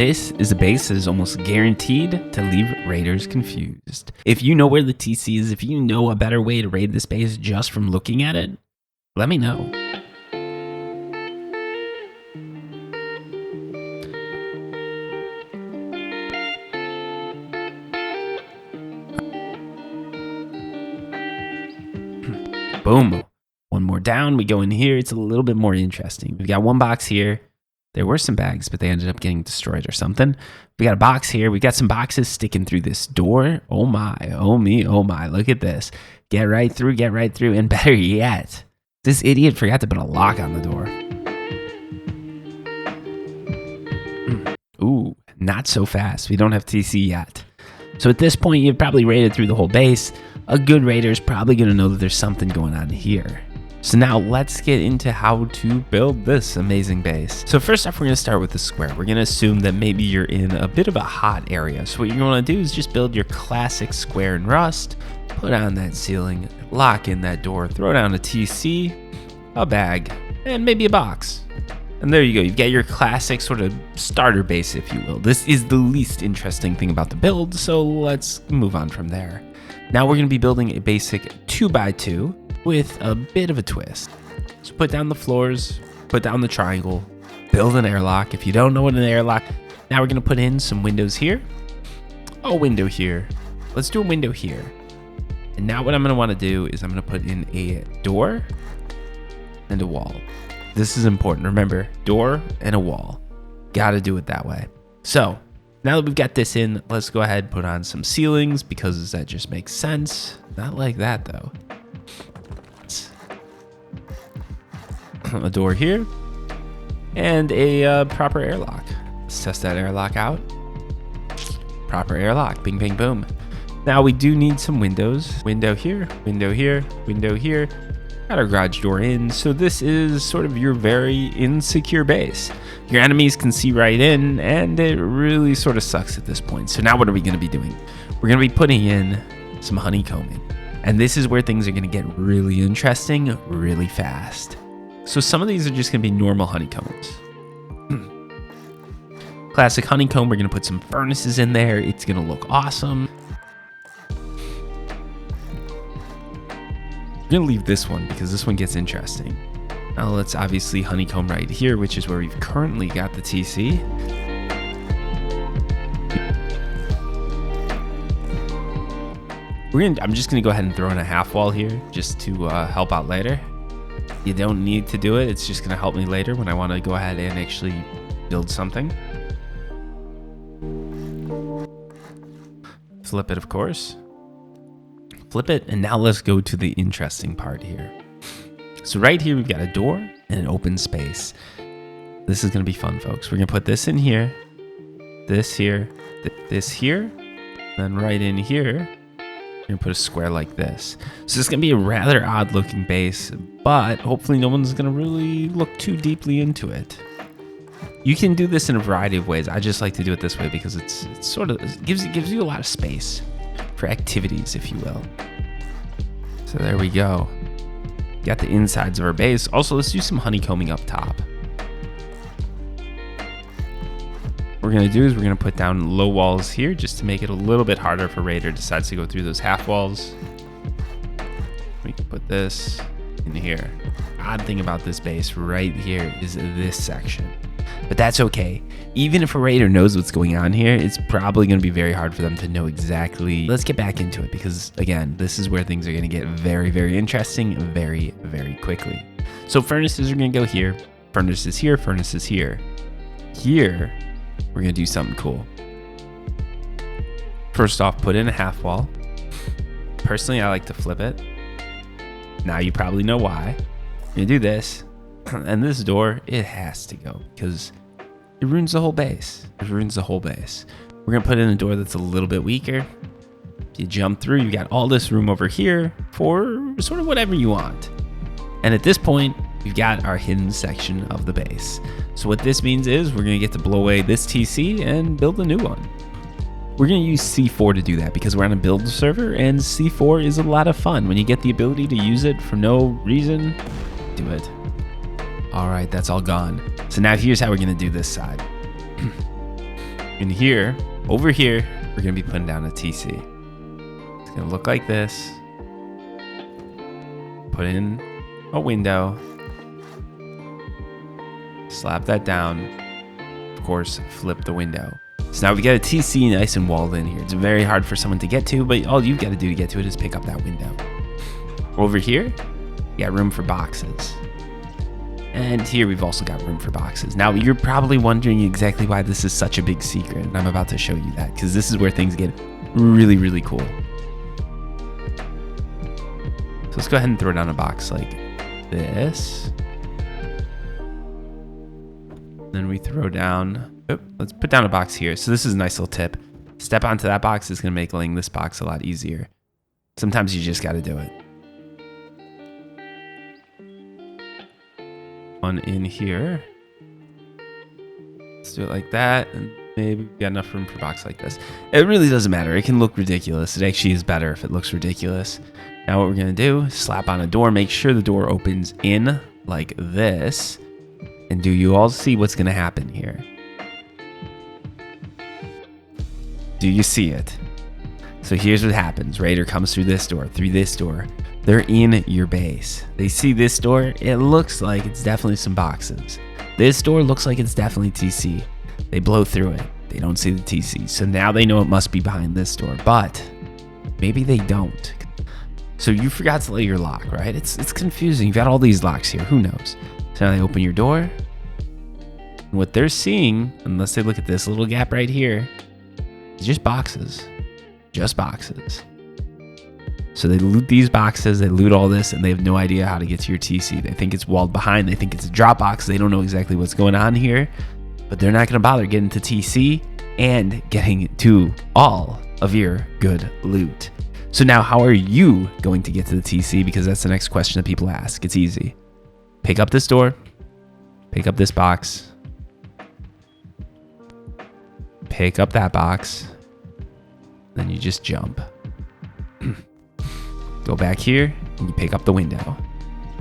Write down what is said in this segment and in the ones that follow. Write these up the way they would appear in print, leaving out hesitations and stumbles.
This is a base that is almost guaranteed to leave raiders confused. If you know where the TC is, if you know a better way to raid this base just from looking at it, let me know. Boom. One more down. We go in here. It's a little bit more interesting. We've got one box here. There were some bags, but they ended up getting destroyed or something. We got a box here. We got some boxes sticking through this door. Oh my, oh me, oh my. Look at this. Get right through, get right through. And better yet, this idiot forgot to put a lock on the door. Ooh, not so fast. We don't have TC yet. So at this point, you've probably raided through the whole base. A good raider is probably going to know that there's something going on here. So now let's get into how to build this amazing base. So first off, we're going to start with the square. We're going to assume that maybe you're in a bit of a hot area. So what you're going to do is just build your classic square in rust, put on that ceiling, lock in that door, throw down a TC, a bag, and maybe a box. And there you go. You've got your classic sort of starter base, if you will. This is the least interesting thing about the build, so let's move on from there. Now we're going to be building a basic 2x2 with a bit of a twist. So put down the floors, put down the triangle, build an airlock. If you don't know what an airlock, now we're going to put in some windows here, a window here. Let's do a window here. And now what I'm going to want to do is I'm going to put in a door and a wall. This is important. Remember, door and a wall. Got to do it that way. So now that we've got this in, let's go ahead and put on some ceilings because that just makes sense. Not like that though. A door here and a proper airlock. Let's test that airlock out. Proper airlock. Bing, bing, boom. Now we do need some windows. Window here, window here, window here. Got our garage door in. So this is sort of your very insecure base. Your enemies can see right in, and it really sort of sucks at this point. So now what are we going to be doing? We're going to be putting in some honeycombing. And this is where things are going to get really interesting really fast. So some of these are just going to be normal honeycombs. Classic honeycomb, we're going to put some furnaces in there. It's going to look awesome. I'm going to leave this one because this one gets interesting. Now let's obviously honeycomb right here, which is where we've currently got the TC. I'm just going to go ahead and throw in a half wall here just to help out later. You don't need to do it. It's just going to help me later when I want to go ahead and actually build something. Flip it, of course. Flip it, and now let's go to the interesting part here. So right here, we've got a door and an open space. This is going to be fun, folks. We're going to put this in here, this here, this here, then right in here. We're gonna put a square like this. So it's gonna be a rather odd looking base, but hopefully no one's gonna really look too deeply into it. You can do this in a variety of ways. I just like to do it this way because it's sort of it gives you a lot of space for activities, if you will. So there we go. Got the insides of our base. Also, let's do some honeycombing up top. What we're going to do is we're going to put down low walls here just to make it a little bit harder if a raider decides to go through those half walls. We can put this in here. Odd thing about this base right here is this section. But that's okay. Even if a raider knows what's going on here, it's probably going to be very hard for them to know exactly. Let's get back into it because, again, this is where things are going to get very, very interesting very, very quickly. So furnaces are going to go here. Furnaces here. Furnaces here. Here, we're going to do something cool. First off, put in a half wall. Personally, I like to flip it. Now you probably know why. You're going to do this. And this door, it has to go because it ruins the whole base. It ruins the whole base. We're going to put in a door that's a little bit weaker. You jump through, you got all this room over here for sort of whatever you want. And at this point, we've got our hidden section of the base. So what this means is we're going to get to blow away this TC and build a new one. We're going to use C4 to do that because we're on a build server and C4 is a lot of fun. When you get the ability to use it for no reason, do it. All right, that's all gone. So now here's how we're going to do this side. In here, over here, we're gonna be putting down a TC. It's gonna look like this. Put in a window. Slap that down. Of course, flip the window. So now we got a TC nice and walled in here. It's very hard for someone to get to, but all you've got to do to get to it is pick up that window. Over here, you got room for boxes. And here we've also got room for boxes. Now you're probably wondering exactly why this is such a big secret, and I'm about to show you that because this is where things get really, really cool. So let's go ahead and throw down a box like this. Then we throw down, let's put down a box here. So this is a nice little tip. Step onto that box is going to make laying this box a lot easier. Sometimes you just got to do it. One in here. Let's do it like that. And maybe we got enough room for a box like this. It really doesn't matter. It can look ridiculous. It actually is better if it looks ridiculous. Now what we're going to do is slap on a door. Make sure the door opens in like this. And do you all see what's going to happen here? Do you see it? So here's what happens. Raider comes through this door, They're in your base. They see this door. It looks like it's definitely some boxes. This door looks like it's definitely TC. They blow through it. They don't see the TC. So now they know it must be behind this door, but maybe they don't. So you forgot to lay your lock, right? It's confusing. You've got all these locks here. Who knows? So now they open your door. And what they're seeing, unless they look at this little gap right here, is just boxes. Just boxes. So they loot these boxes, they loot all this, and they have no idea how to get to your TC. They think it's walled behind, they think it's a drop box, they don't know exactly what's going on here, but they're not gonna bother getting to TC and getting to all of your good loot. So now how are you going to get to the TC? Because that's the next question that people ask. It's easy. Pick up this door, pick up this box, pick up that box, then you just jump. Go back here and you pick up the window.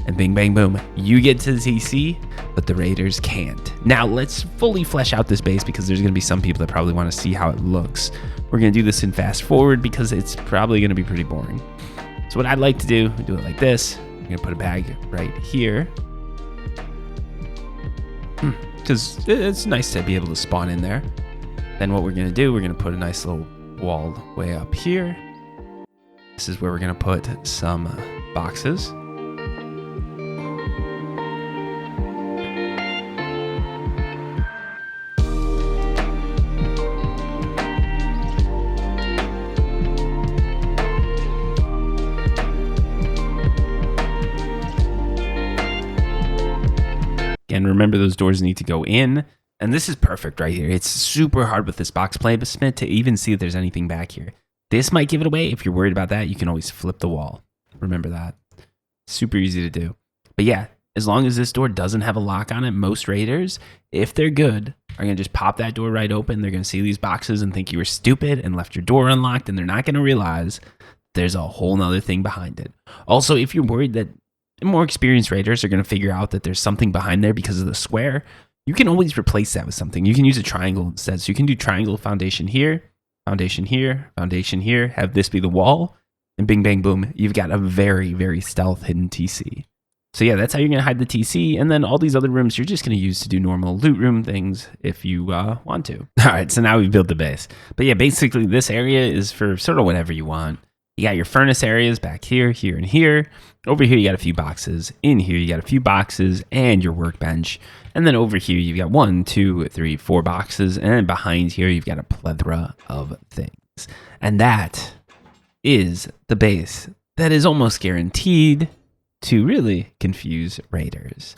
And bing, bang, boom. You get to the TC, but the raiders can't. Now let's fully flesh out this base because there's going to be some people that probably want to see how it looks. We're going to do this in fast forward because it's probably going to be pretty boring. So what I'd like to do it like this. I'm going to put a bag right here. Because it's nice to be able to spawn in there. Then what we're going to do, we're going to put a nice little wall way up here. This is where we're going to put some boxes. Again, remember those doors need to go in. And this is perfect right here. It's super hard with this box placement to even see if there's anything back here. This might give it away. If you're worried about that, you can always flip the wall. Remember that. Super easy to do. But yeah, as long as this door doesn't have a lock on it, most raiders, if they're good, are going to just pop that door right open. They're going to see these boxes and think you were stupid and left your door unlocked, and they're not going to realize there's a whole nother thing behind it. Also, if you're worried that more experienced raiders are going to figure out that there's something behind there because of the square, you can always replace that with something. You can use a triangle instead. So you can do triangle foundation here, foundation here, foundation here, have this be the wall, and bing, bang, boom, you've got a very, very stealth hidden TC. So yeah, that's how you're going to hide the TC, and then all these other rooms you're just going to use to do normal loot room things if you want to. All right, so now we've built the base. But yeah, basically this area is for sort of whatever you want. You got your furnace areas back here, here, and here. Over here, you got a few boxes. In here, you got a few boxes and your workbench. And then over here, you've got 1, 2, 3, 4 boxes. And behind here, you've got a plethora of things. And that is the base that is almost guaranteed to really confuse raiders.